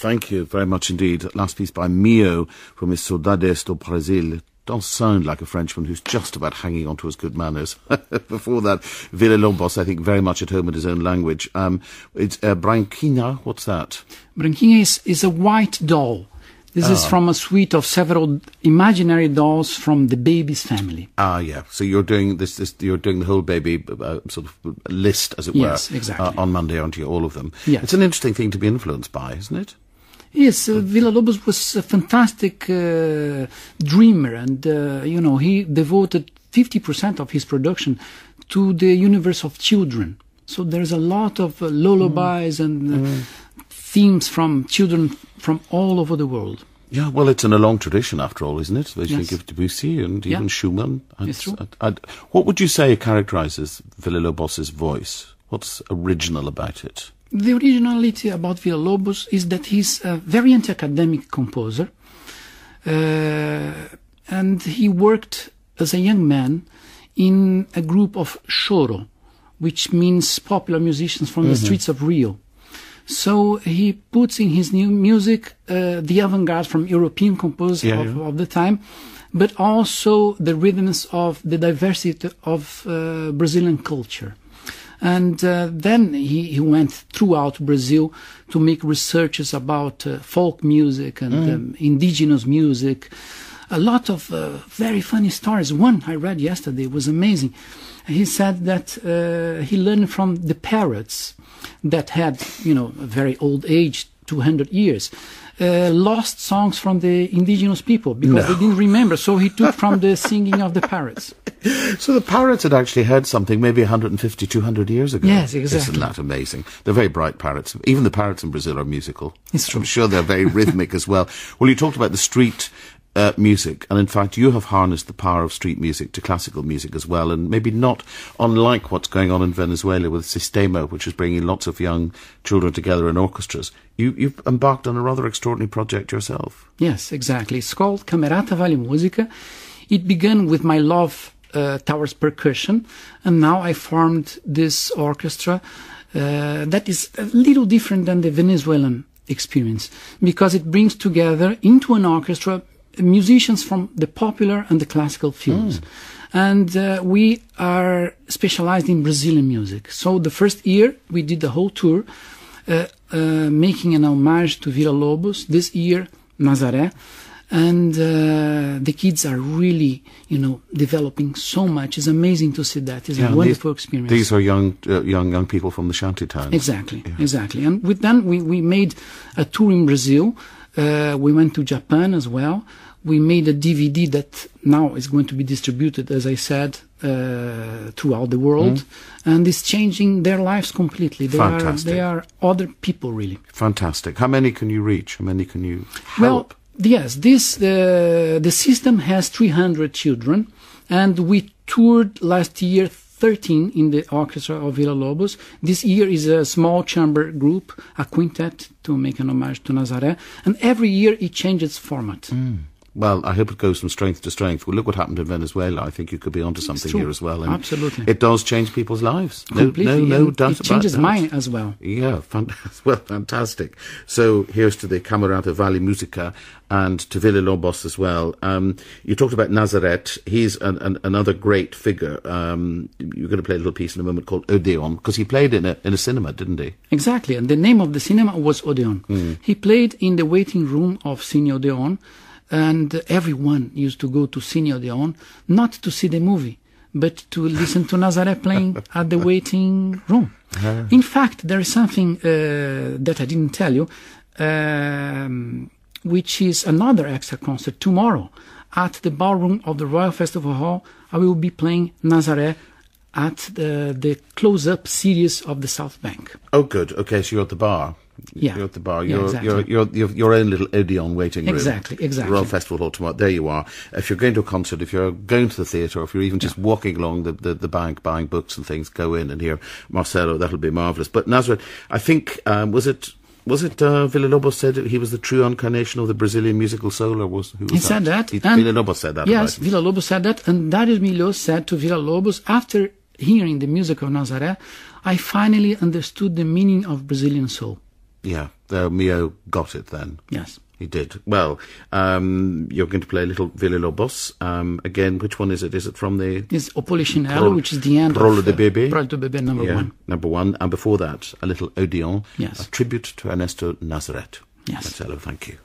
Thank you very much indeed. Last piece by Mio from his Saudades do Brasil. Does sound like a Frenchman who's just about hanging on to his good manners. Before that, Villa-Lobos, I think, very much at home in his own language. It's Branquinha. What's that? Branquinha is a white doll. This is from a suite of several imaginary dolls from the baby's family. Ah, yeah. So you're doing this you're doing the whole baby sort of list, as it were. Yes, exactly. On Monday, aren't you? All of them. Yes. It's an interesting thing to be influenced by, isn't it? Yes, Villa-Lobos was a fantastic dreamer, and he devoted 50% of his production to the universe of children. So there's a lot of lullabies and themes from children from all over the world. Yeah, well, it's in a long tradition, after all, isn't it? As you Yes. think of Debussy and even Schumann. It's true. What would you say characterises Villa-Lobos' voice? What's original about it? The originality about Villa-Lobos is that he's a very anti-academic composer, and he worked as a young man in a group of choro, which means popular musicians from the streets of Rio. So he puts in his new music the avant-garde from European composers of the time, but also the rhythms of the diversity of Brazilian culture. And then he went throughout Brazil to make researches about folk music and indigenous music. A lot of very funny stories. One I read yesterday was amazing. He said that he learned from the parrots that had, a very old age, 200 years, lost songs from the indigenous people because they didn't remember. So he took from the singing of the parrots. So the parrots had actually heard something maybe 150, 200 years ago. Yes, exactly. Isn't that amazing? They're very bright parrots. Even the parrots in Brazil are musical. It's true. I'm sure they're very rhythmic as well. Well, you talked about the street music, and in fact you have harnessed the power of street music to classical music as well, and maybe not unlike what's going on in Venezuela with Sistema, which is bringing lots of young children together in orchestras. You've embarked on a rather extraordinary project yourself. Yes, exactly. It's called Camerata Vale Música. It began with my love towards percussion, and now I formed this orchestra that is a little different than the Venezuelan experience, because it brings together into an orchestra musicians from the popular and the classical fields. And we are specialized in Brazilian music. So the first year we did the whole tour, making an homage to Villa-Lobos. This year, Nazaré. And the kids are really, developing so much. It's amazing to see that. It's a wonderful experience. These are young people from the shanty towns. Exactly, exactly. And with them, we made a tour in Brazil. We went to Japan as well. We made a DVD that now is going to be distributed, as I said, throughout the world, and it's changing their lives completely. They are other people, really. Fantastic. How many can you reach? How many can you help? Well, yes, the system has 300 children, and we toured last year 13 in the orchestra of Villa-Lobos. This year is a small chamber group, a quintet, to make an homage to Nazaré, and every year it changes format. Well, I hope it goes from strength to strength. Well, look what happened in Venezuela. I think you could be onto something here as well. And absolutely. It does change people's lives. Completely. No doubt about that. It changes mine as well. Yeah, fantastic. So here's to the Camerata Vale Música and to Villa-Lobos as well. You talked about Nazareth. He's another great figure. You're going to play a little piece in a moment called Odeon, because he played in a cinema, didn't he? Exactly, and the name of the cinema was Odeon. He played in the waiting room of Cine Odeon, and everyone used to go to Cine Odeon, not to see the movie, but to listen to Nazaré playing at the waiting room. In fact, there is something that I didn't tell you, which is another extra concert tomorrow. At the ballroom of the Royal Festival Hall, I will be playing Nazaré at the close-up series of the South Bank. Oh, good. Okay, so you're at the bar. Yeah. You're at the bar. Yeah, exactly. You're your own little Odeon waiting room. Exactly. Royal Festival Hall tomorrow. There you are. If you're going to a concert, if you're going to the theatre, if you're even just walking along the bank buying books and things, go in and hear Marcelo. That'll be marvellous. But Nazareth, I think, was it Villa-Lobos said he was the true incarnation of the Brazilian musical soul, or who was that? He said that. Villa-Lobos said that. Yes, Villa-Lobos said that, and Darius Milhaud said to Villa-Lobos, after hearing the music of Nazaré, I finally understood the meaning of Brazilian soul. Yeah, Mio got it then. Yes. He did. Well, you're going to play a little Villa-Lobos. Again, which one is it? Is it from the... It's O Polichinello, which is the end Prolo of... de Bébé. Prolo de Bébé, number one. Number one. And before that, a little Odeon. Yes. A tribute to Ernesto Nazaret. Yes. Marcelo, thank you.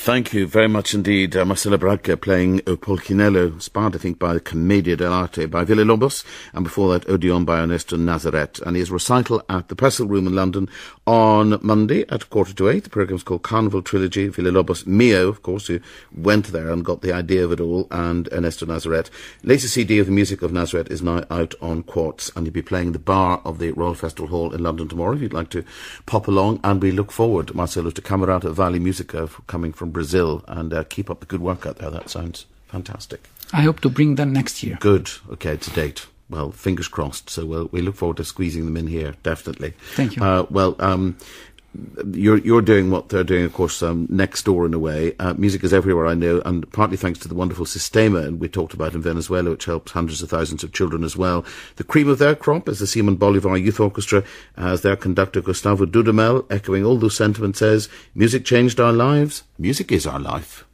Thank you very much indeed, Marcelo Bratke playing O Polichinello, inspired I think by the Commedia dell'arte by Villa-Lobos, and before that Odeon by Ernesto Nazaret, and his recital at the Purcell Room in London on Monday at 7:45. The programme's called Carnival Trilogy. Villa-Lobos, Mio, of course, who went there and got the idea of it all, and Ernesto Nazaret. Latest CD of the music of Nazaret is now out on Quartz, and he'll be playing the bar of the Royal Festival Hall in London tomorrow if you'd like to pop along, and we look forward, Marcelo, to Camerata Valley Musica coming from Brazil, and keep up the good work out there. That sounds fantastic. I hope to bring them next year. Good. Okay, it's a date. Well, fingers crossed. So we look forward to squeezing them in here, definitely. Thank you. you're doing what they're doing, of course, next door in a way. Music is everywhere, I know, and partly thanks to the wonderful Sistema, and we talked about in Venezuela, which helps hundreds of thousands of children as well. The cream of their crop is the Simon Bolivar Youth Orchestra, as their conductor Gustavo Dudamel, echoing all those sentiments, says, music changed our lives, music is our life.